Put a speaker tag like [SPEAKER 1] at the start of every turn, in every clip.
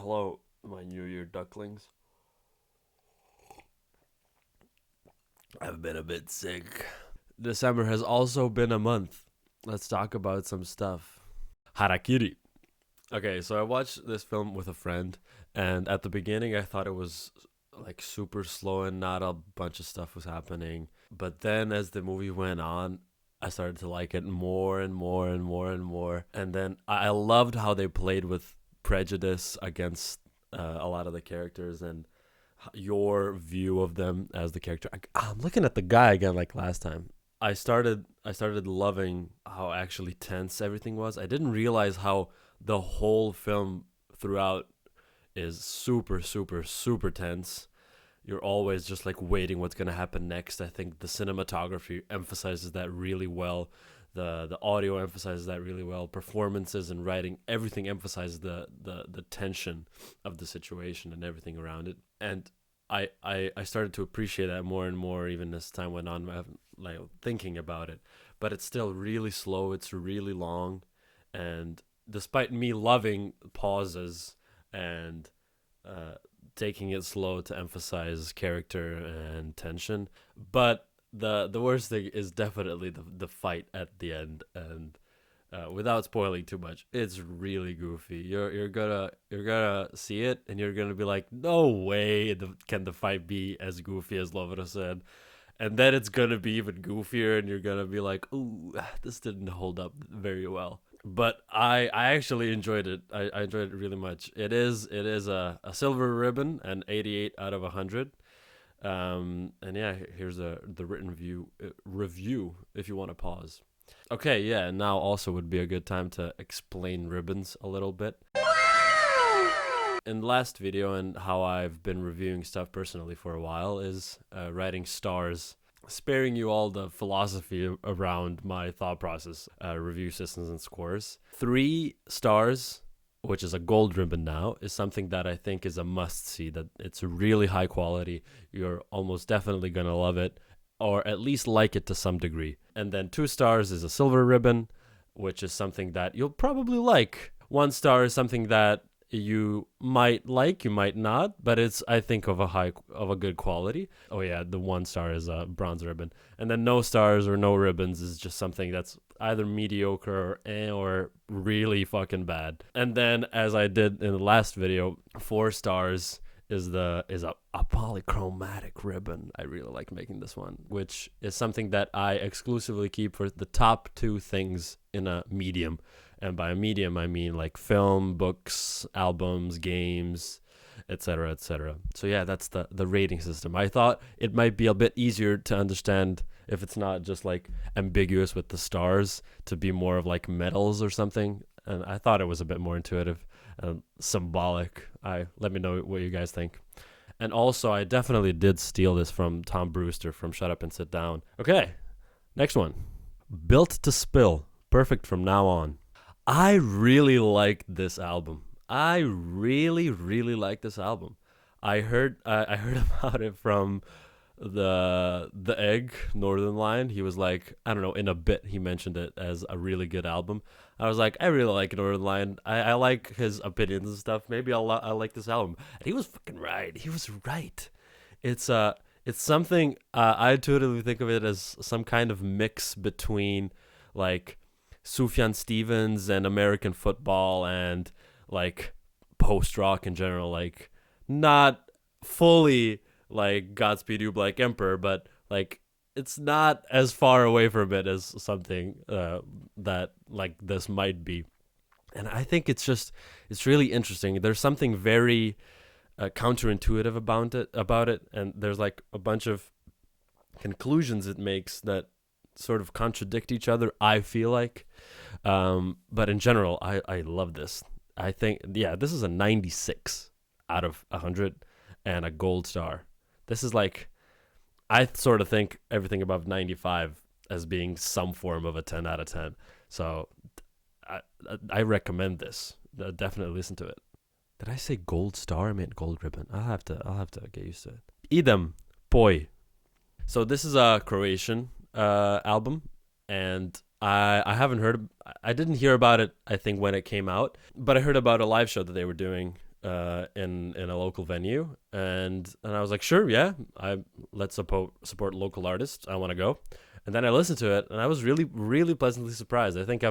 [SPEAKER 1] Hello, my New Year ducklings. I've been a bit sick. December has also been a month. Let's talk about some stuff. Harakiri. Okay, so I watched this film with a friend, and at the beginning I thought it was like super slow and not a bunch of stuff was happening. But then as the movie went on, I started to like it more and more and more and more. And then I loved how they played with prejudice against a lot of the characters and your view of them as the character. I'm looking at the guy again like last time. I started loving how actually tense everything was. I didn't realize how the whole film throughout is super super super tense. You're always just like waiting what's going to happen next. I think the cinematography emphasizes that really well. The audio emphasizes that really well. Performances and writing, everything emphasizes the tension of the situation and everything around it. And I started to appreciate that more and more even as time went on, like thinking about it. But it's still really slow. It's really long, and despite me loving pauses and taking it slow to emphasize character and tension, but the worst thing is definitely the fight at the end. And without spoiling too much, it's really goofy. You're gonna see it and you're gonna be like, no way can the fight be as goofy as Lovera said. And then it's gonna be even goofier, and you're gonna be like, ooh, this didn't hold up very well. But I actually enjoyed it. I enjoyed it really much. It is a silver ribbon, an 88 out of 100. And yeah, here's the written review if you want to pause. Okay, yeah, now also would be a good time to explain ribbons a little bit. In the last video, and how I've been reviewing stuff personally for a while, is writing stars, sparing you all the philosophy around my thought process, review systems and scores. 3 stars, which is a gold ribbon now, is something that I think is a must-see, that it's really high quality. You're almost definitely going to love it, or at least like it to some degree. And then 2 stars is a silver ribbon, which is something that you'll probably like. 1 star is something that you might like, you might not, but it's, I think, of a good quality. Oh yeah, the 1 star is a bronze ribbon. And then no stars or no ribbons is just something that's either mediocre or really fucking bad. And then, as I did in the last video, 4 stars is a polychromatic ribbon. I really like making this one, which is something that I exclusively keep for the top 2 things in a medium. And by a medium, I mean like film, books, albums, games, etc., etc. So yeah, that's the rating system. I thought it might be a bit easier to understand if it's not just like ambiguous with the stars, to be more of like medals or something. And I thought it was a bit more intuitive and symbolic. Let me know what you guys think. And also, I definitely did steal this from Tom Brewster from Shut Up and Sit Down. Okay, next one. Built to Spill. Perfect from now on. I really like this album. I really, really like this album. I heard about it from the Egg Northern Line. He was like, I don't know, in a bit he mentioned it as a really good album. I was like, I really like Northern Line. I like his opinions and stuff. Maybe I like this album. And he was fucking right. He was right. It's something, I totally think of it as some kind of mix between like Sufjan Stevens and American football and like post rock in general. Like, not fully like Godspeed You Black Emperor, but like it's not as far away from it as something that like this might be. And I think it's really interesting. There's something very counterintuitive about it, and there's like a bunch of conclusions it makes that sort of contradict each other, I feel like. But in general, I love this. I think, yeah, this is a 96 out of 100 and a gold star. This is like, I sort of think everything above 95 as being some form of a 10 out of 10. So I recommend this. Definitely listen to it. Did I say gold star? I meant gold ribbon. I'll have to get used to it. IDEM, POYY. So this is a Croatian album, and I didn't hear about it, I think, when it came out, but I heard about a live show that they were doing in a local venue, and I was like, sure, yeah, let's support local artists. I want to go. And then I listened to it, and I was really, really pleasantly surprised. I think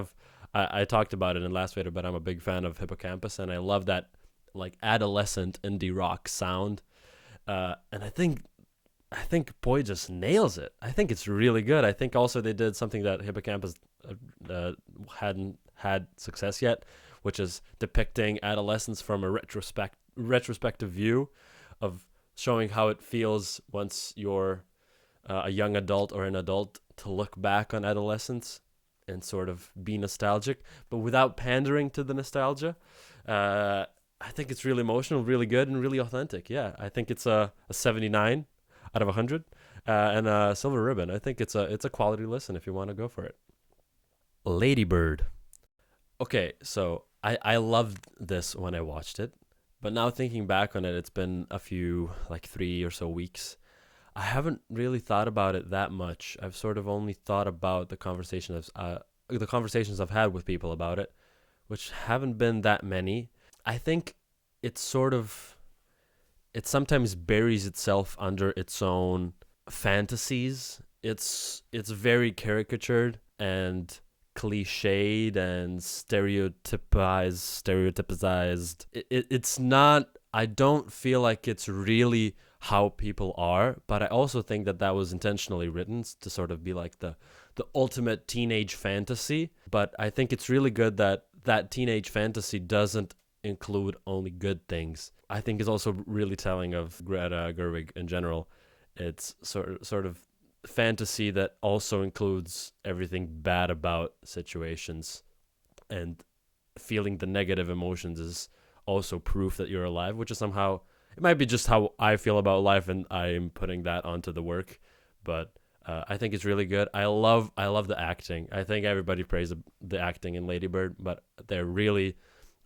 [SPEAKER 1] I talked about it in last video, but I'm a big fan of Hippocampus, and I love that like adolescent indie rock sound. And I think POYY just nails it. I think it's really good. I think also they did something that Hippocampus hadn't had success yet, which is depicting adolescence from a retrospective view of showing how it feels once you're a young adult or an adult to look back on adolescence and sort of be nostalgic, but without pandering to the nostalgia. I think it's really emotional, really good, and really authentic. Yeah, I think it's a 79 out of 100 and a silver ribbon. I think it's a quality listen if you want to go for it. Ladybird. Okay, so I loved this when I watched it, but now thinking back on it, it's been a few, like 3 or so weeks. I haven't really thought about it that much. I've sort of only thought about the conversations I've had with people about it, which haven't been that many. I think it sometimes buries itself under its own fantasies. It's very caricatured and cliched and stereotypized. It's not, I don't feel like it's really how people are, but I also think that was intentionally written to sort of be like the ultimate teenage fantasy. But I think it's really good that teenage fantasy doesn't include only good things. I think it's also really telling of Greta Gerwig in general. It's sort of fantasy that also includes everything bad about situations, and feeling the negative emotions is also proof that you're alive, which is somehow, it might be just how I feel about life, and I'm putting that onto the work. But I think it's really good. I love the acting. I think everybody praised the acting in Ladybird, but they're really,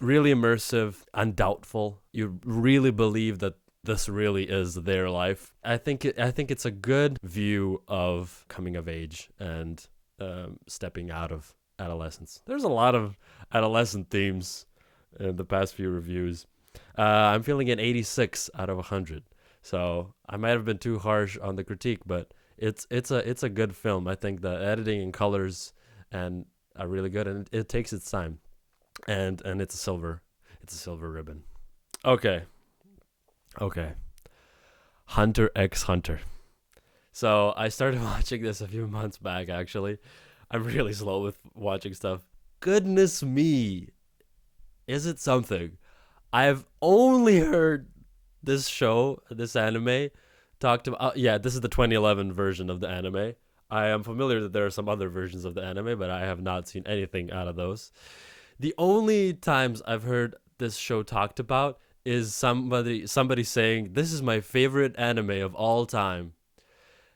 [SPEAKER 1] really immersive, undoubtful. You really believe that this really is their life. I think it's a good view of coming of age and stepping out of adolescence. There's a lot of adolescent themes in the past few reviews. I'm feeling an 86 out of 100. So I might have been too harsh on the critique, but it's a good film. I think the editing and colors and are really good, and it takes its time. And it's a silver ribbon. Okay. Hunter x Hunter. So I started watching this a few months back, actually. I'm really slow with watching stuff. Goodness me. Is it something? I've only heard this anime, talked about. This is the 2011 version of the anime. I am familiar that there are some other versions of the anime, but I have not seen anything out of those. The only times I've heard this show talked about is somebody saying, this is my favorite anime of all time.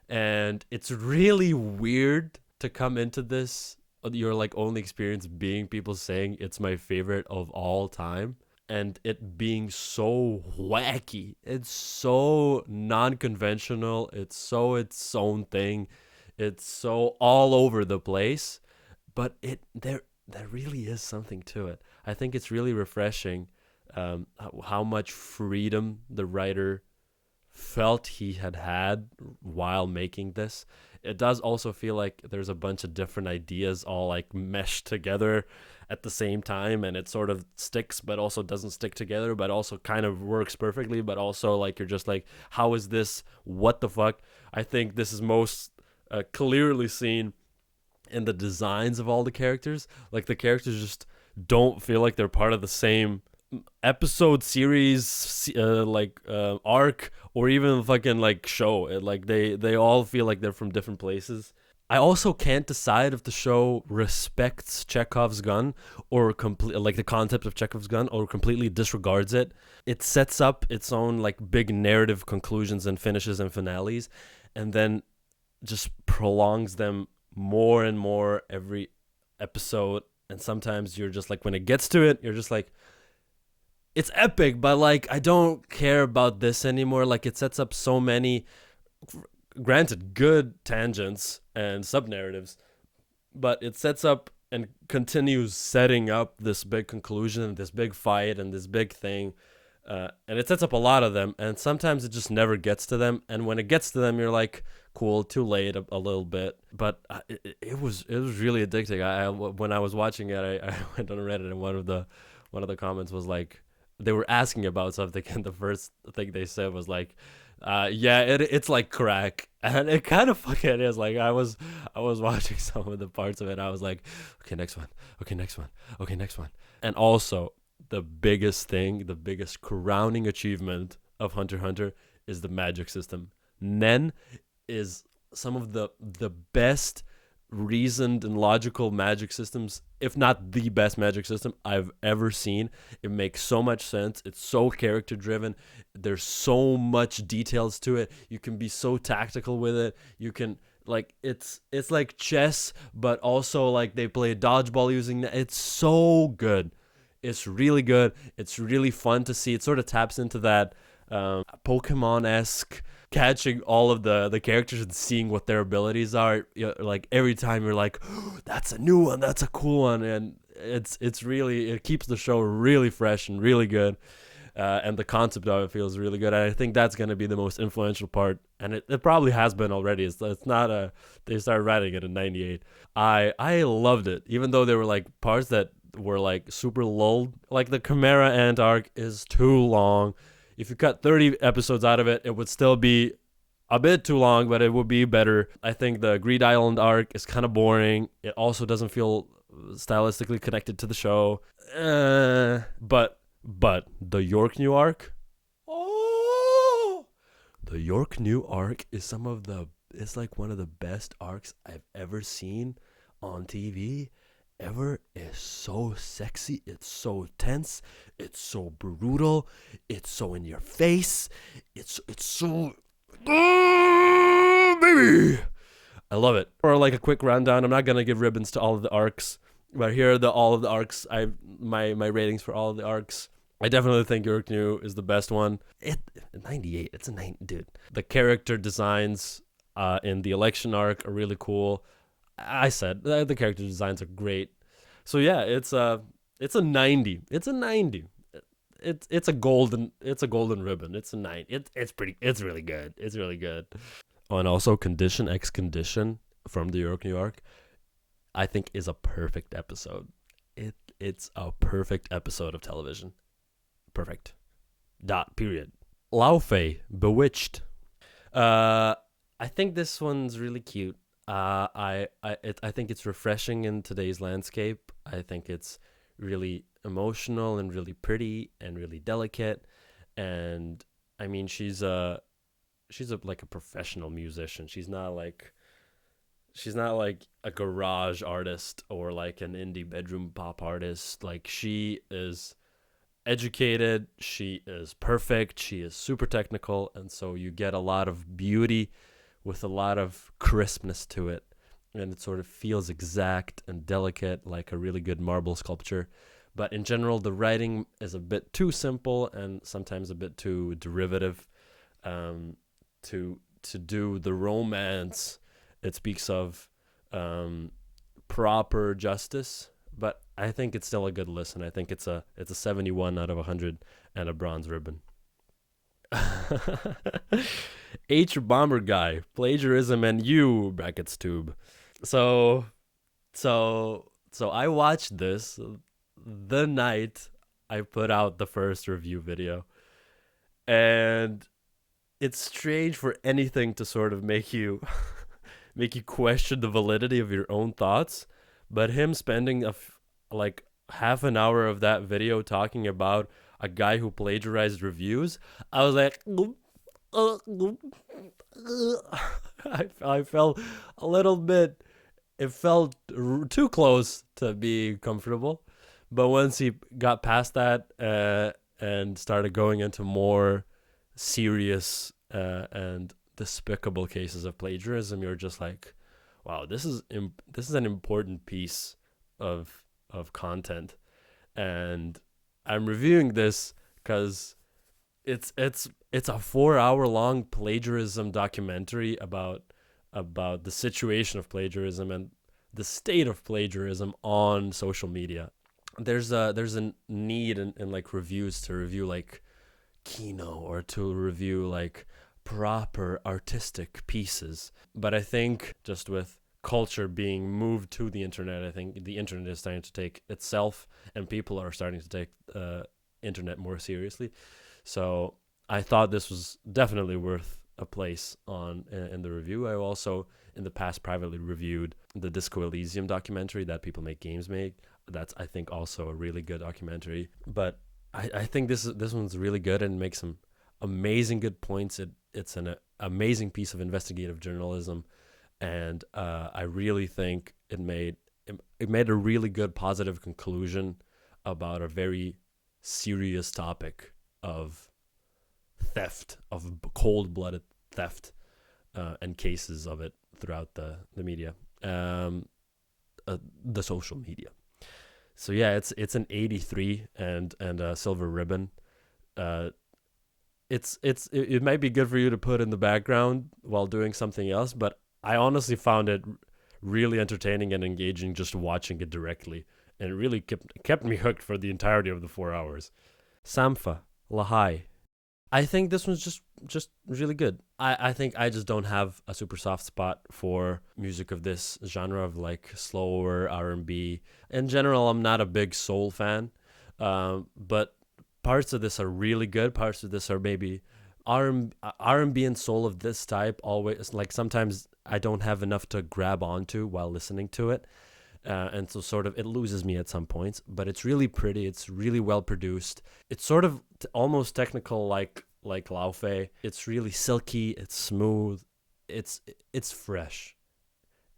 [SPEAKER 1] And it's really weird to come into this, your like only experience being people saying it's my favorite of all time, and it being so wacky. It's so non-conventional. It's so its own thing. It's so all over the place, but there really is something to it. I think it's really refreshing how much freedom the writer felt he had while making this. It does also feel like there's a bunch of different ideas all like meshed together at the same time, and it sort of sticks but also doesn't stick together, but also kind of works perfectly, but also like you're just like, how is this, what the fuck? I think this is most clearly seen in the designs of all the characters. Like the characters just don't feel like they're part of the same episode, series, arc, or even fucking like show. Like they all feel like they're from different places. I also can't decide if the show respects Chekhov's gun or like the concept of Chekhov's gun, or completely disregards it. It sets up its own like big narrative conclusions and finishes and finales, and then just prolongs them more and more every episode. And sometimes you're just like, when it gets to it, you're just like, it's epic, but like I don't care about this anymore. Like it sets up so many, granted, good tangents and sub-narratives, but it sets up and continues setting up this big conclusion, this big fight, and this big thing And it sets up a lot of them, and sometimes it just never gets to them. And when it gets to them, you're like, cool, too late a little bit. But it was really addicting. When I was watching it, I went on Reddit, and one of the comments was like, they were asking about something, and the first thing they said was like, yeah, it's like crack, and it kind of fucking is. Like I was watching some of the parts of it, and I was like, okay, next one, okay, next one, okay, next one. And also, the biggest thing, the biggest crowning achievement of Hunter x Hunter is the magic system. Nen is some of the best reasoned and logical magic systems, if not the best magic system I've ever seen. It makes so much sense. It's so character driven. There's so much details to it. You can be so tactical with it. You can like it's like chess, but also like they play dodgeball using that. It's so good. It's really good. It's really fun to see. It sort of taps into that Pokemon-esque catching all of the characters and seeing what their abilities are. Like every time you're like, oh, that's a new one, that's a cool one, and it's really, it keeps the show really fresh and really good. And the concept of it feels really good. And I think that's going to be the most influential part. And it probably has been already. It's not they started writing it in 98. I loved it, even though there were like parts that were like super lulled. Like the Chimera Ant arc is too long. If you cut 30 episodes out of it, it would still be a bit too long, but it would be better. I think the Greed Island arc is kind of boring. It also doesn't feel stylistically connected to the show. But the York New arc, the York New arc is it's like one of the best arcs I've ever seen on TV ever. Is so sexy, it's so tense, it's so brutal, it's so in your face, it's so baby, I love it. For like a quick rundown, I'm not gonna give ribbons to all of the arcs, but here are all of the arcs. My ratings for all of the arcs. I definitely think York New is the best one. 98, it's a 9, dude. The character designs in the election arc are really cool. I said the character designs are great. So yeah, it's a 90. It's a 90. It's a golden ribbon. It's a 9. It's really good. It's really good. Oh, and also Condition X Condition from the York New arc, I think is a perfect episode. It's a perfect episode of television. Perfect. Period. Laufey, Bewitched. I think this one's really cute. I think it's refreshing in today's landscape. I think it's really emotional and really pretty and really delicate. And I mean, she's like a professional musician. She's not like a garage artist or like an indie bedroom pop artist. Like, she is educated, she is perfect, she is super technical, and so you get a lot of beauty with a lot of crispness to it, and it sort of feels exact and delicate, like a really good marble sculpture. But in general, the writing is a bit too simple and sometimes a bit too derivative to do the romance it speaks of proper justice. But I think it's still a good listen. I think it's a 71 out of 100 and a bronze ribbon. hbomberguy, Plagiarism and You brackets tube. So I watched this the night I put out the first review video, and it's strange for anything to sort of make you question the validity of your own thoughts. But him spending like half an hour of that video talking about a guy who plagiarized reviews, I was like, I felt a little bit, it felt too close to be comfortable. But once he got past that and started going into more serious and despicable cases of plagiarism, you're just like, wow, this is an important piece of content. And I'm reviewing this because it's a 4-hour long plagiarism documentary about the situation of plagiarism and the state of plagiarism on social media. There's a need in like reviews to review like kino or to review like proper artistic pieces. But I think just with culture being moved to the internet, I think the internet is starting to take itself, and people are starting to take internet more seriously. So I thought this was definitely worth a place on in the review. I also in the past privately reviewed the Disco Elysium documentary that People Make Games make. That's, I think, also a really good documentary. But I think this one's really good and makes some amazing good points. It's an amazing piece of investigative journalism, and I really think it made a really good positive conclusion about a very serious topic of theft, of cold-blooded theft, and cases of it throughout the media, the social media. So yeah, it's an 83 and a silver ribbon. It might be good for you to put in the background while doing something else, but I honestly found it really entertaining and engaging just watching it directly, and it really kept me hooked for the entirety of the 4 hours. Sampha, Lahai. I think this one's just really good. I think I just don't have a super soft spot for music of this genre of like slower R&B. In general, I'm not a big soul fan, but parts of this are really good. Parts of this are maybe R&B and soul of this type. Always like sometimes I don't have enough to grab onto while listening to it. And so sort of it loses me at some points, but it's really pretty. It's really well produced. It's sort of almost technical like Laufey. It's really silky. It's smooth. It's fresh.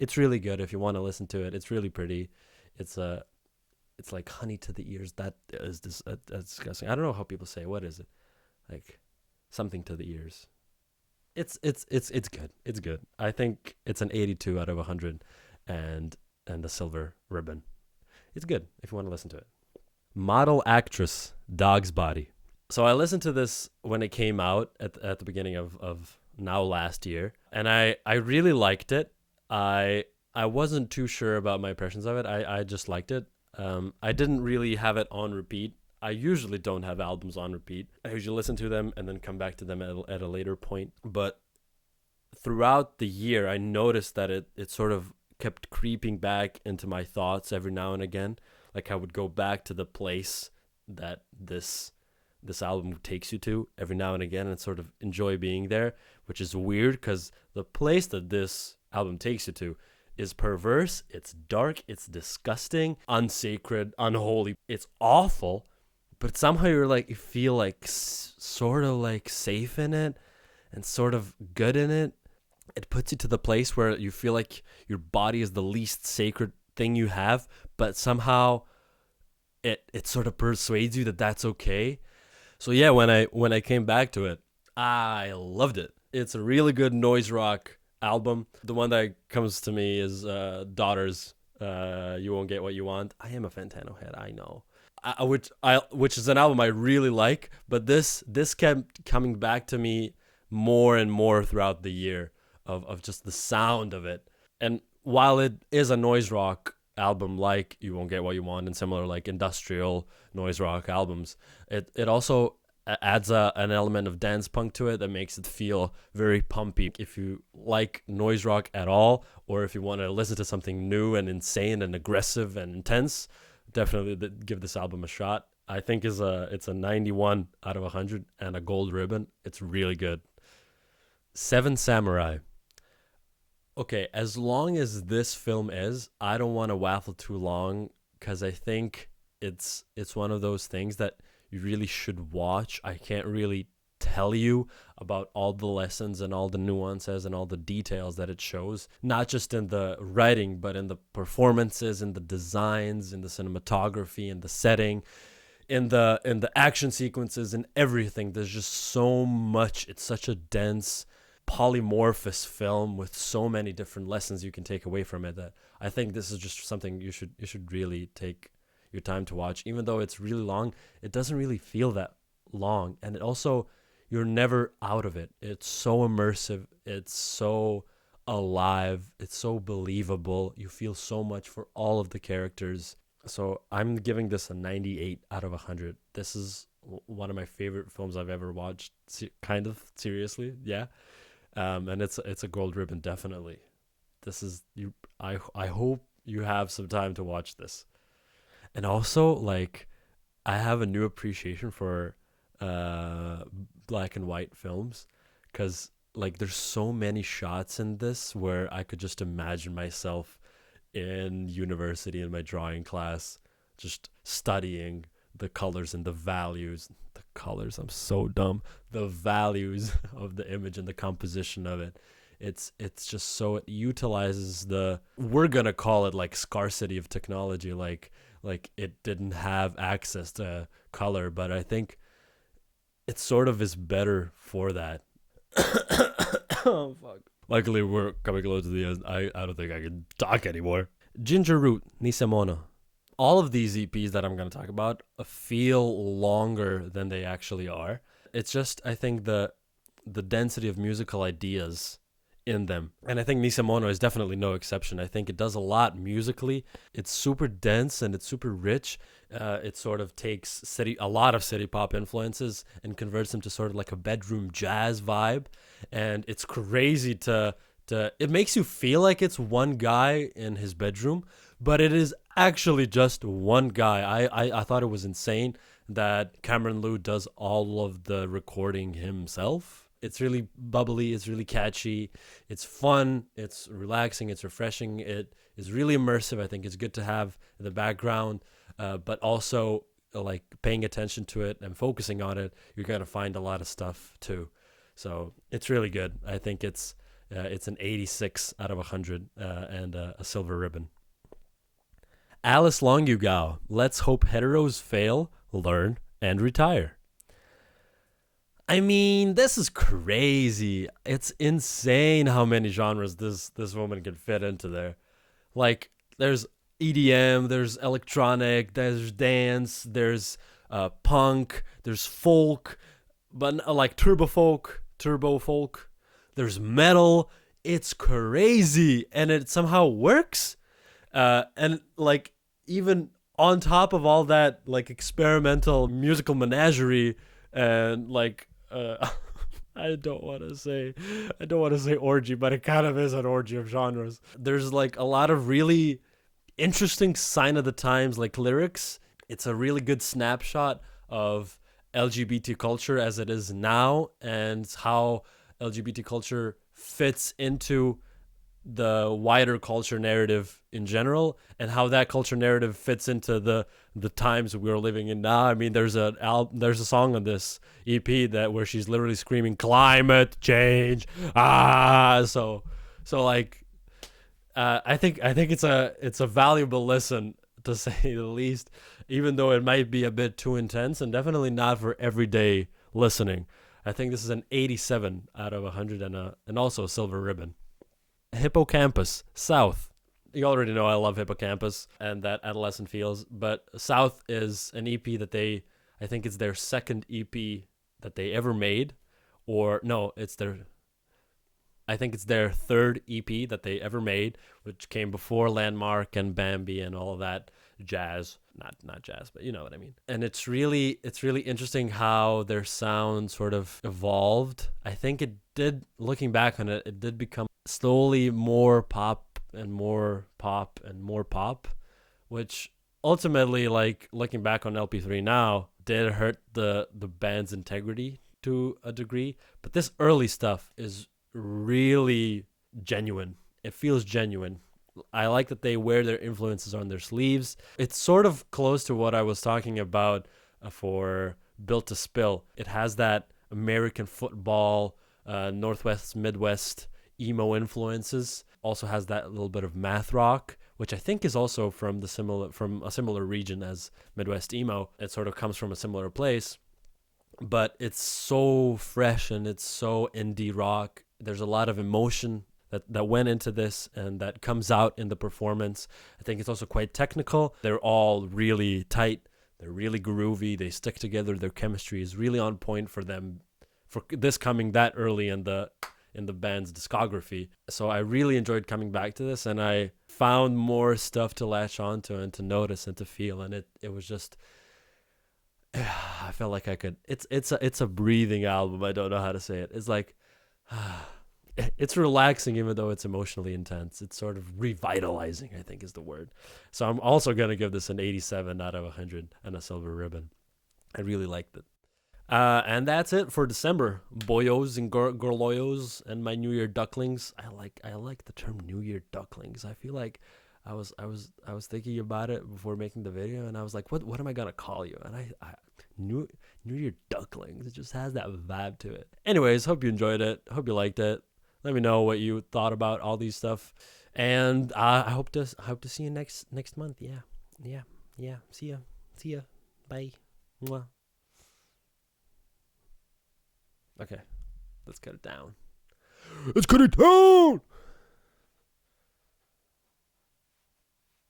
[SPEAKER 1] It's really good if you want to listen to it. It's really pretty. It's like honey to the ears. That is disgusting. I don't know how people say. What is it? Like something to the ears. It's good. It's good. I think it's an 82 out of 100, and a silver ribbon. It's good if you want to listen to it. Model Actriz, Dogsbody. So I listened to this when it came out at the beginning of now last year, and I really liked it. I wasn't too sure about my impressions of it. I just liked it. I didn't really have it on repeat. I usually don't have albums on repeat. I usually listen to them and then come back to them at a later point. But throughout the year, I noticed that it sort of kept creeping back into my thoughts every now and again. Like I would go back to the place that this album takes you to every now and again and sort of enjoy being there, which is weird because the place that this album takes you to is perverse, it's dark, it's disgusting, unsacred, unholy. It's awful, but somehow you feel like sort of like safe in it and sort of good in it. It puts you to the place where you feel like your body is the least sacred thing you have, but somehow it sort of persuades you that that's okay. So yeah, when I came back to it, I loved it. It's a really good noise rock album. The one that comes to me is Daughters, You Won't Get What You Want. I am a Fantano head, I know. Which is an album I really like, but this kept coming back to me more and more throughout the year of just the sound of it. And while it is a noise rock album like You Won't Get What You Want and similar like industrial noise rock albums, it also adds an element of dance punk to it that makes it feel very pumpy. If you like noise rock at all, or if you want to listen to something new and insane and aggressive and intense, definitely give this album a shot. I think it's a 91 out of 100 and a gold ribbon. It's really good. Seven Samurai. Okay, as long as this film is, I don't want to waffle too long because I think it's one of those things that you really should watch. I can't really tell you about all the lessons and all the nuances and all the details that it shows, not just in the writing, but in the performances, in the designs, in the cinematography, in the setting, in the action sequences, and everything. There's just so much. It's such a dense, polymorphous film with so many different lessons you can take away from it that I think this is just something you should really take your time to watch. Even though it's really long, it doesn't really feel that long, and it also, you're never out of it. It's so immersive, it's so alive, it's so believable. You feel so much for all of the characters. So I'm giving this a 98 out of 100. This is one of my favorite films I've ever watched. Kind of seriously, yeah. And it's a gold ribbon, definitely. This is you. I hope you have some time to watch this. And also, like, I have a new appreciation for black and white films, because like there's so many shots in this where I could just imagine myself in university in my drawing class, just studying the colors and the values. The colors, I'm so dumb. The values of the image and the composition of it. It's just so, it utilizes the, we're gonna call it like scarcity of technology, like it didn't have access to color, but I think it sort of is better for that. Oh fuck. Luckily, we're coming close to the end. I don't think I can talk anymore. Ginger Root, Nisemono. All of these EPs that I'm going to talk about feel longer than they actually are. It's just, I think, the density of musical ideas in them. And I think Nisemono is definitely no exception. I think it does a lot musically. It's super dense and it's super rich. It sort of takes a lot of city pop influences and converts them to sort of like a bedroom jazz vibe. And it's crazy it makes you feel like it's one guy in his bedroom, but it is actually just one guy. I thought it was insane that Cameron Liu does all of the recording himself. It's really bubbly, it's really catchy, it's fun, it's relaxing, it's refreshing, it is really immersive. I think it's good to have in the background, but also like paying attention to it and focusing on it, you're going to find a lot of stuff too. So it's really good. I think it's an 86 out of 100 and a silver ribbon. Alice Longyu, let's hope heteros fail, learn, and retire. I mean, this is crazy. It's insane how many genres this woman can fit into there. Like, there's EDM, there's electronic, there's dance, there's punk, there's folk, but like turbo folk. There's metal. It's crazy, and it somehow works. And like, even on top of all that, like experimental musical menagerie, and like I don't want to say orgy, but it kind of is an orgy of genres. There's like a lot of really interesting sign of the times, like lyrics. It's a really good snapshot of LGBT culture as it is now, and how LGBT culture fits into the wider culture narrative in general, and how that culture narrative fits into the times we're living in now. I mean, there's a song on this EP where she's literally screaming climate change. So like, I think it's a valuable listen, to say the least, even though it might be a bit too intense and definitely not for everyday listening. I think this is an 87 out of 100 and also a silver ribbon. Hippocampus, South. You already know I love Hippocampus and that adolescent feels, but South is an EP that I think it's their second EP that they ever made, or no, I think it's their third EP that they ever made, which came before Landmark and Bambi and all of that jazz. Not jazz, but you know what I mean. And it's really interesting how their sound sort of evolved. I think it did, looking back on it, it did become slowly more pop and more pop and more pop, which ultimately, like looking back on LP3 now, did hurt the band's integrity to a degree. But this early stuff is really genuine. It feels genuine. I like that they wear their influences on their sleeves. It's sort of close to what I was talking about for Built to Spill. It has that American football, Northwest, Midwest emo influences. Also has that little bit of math rock, which I think is also from a similar region as Midwest emo. It sort of comes from a similar place, but it's so fresh and it's so indie rock. There's a lot of emotion that went into this and that comes out in the performance. I think it's also quite technical. They're all really tight. They're really groovy. They stick together. Their chemistry is really on point for them, for this coming that early in the in the band's discography. So I really enjoyed coming back to this, and I found more stuff to latch onto and to notice and to feel, and it was just, I felt like I could. It's a breathing album. I don't know how to say it. It's like, it's relaxing even though it's emotionally intense. It's sort of revitalizing, I think is the word. So I'm also gonna give this an 87 out of 100 and a silver ribbon. I really liked it. And that's it for December. Boyos and girloyos and my New Year ducklings. I like the term New Year ducklings. I feel like I was thinking about it before making the video, and I was like, what am I gonna call you? And I New Year ducklings. It just has that vibe to it. Anyways, hope you enjoyed it. Hope you liked it. Let me know what you thought about all these stuff, and I hope to see you next month. Yeah. See ya. Bye. Mwah. Okay, let's cut it down.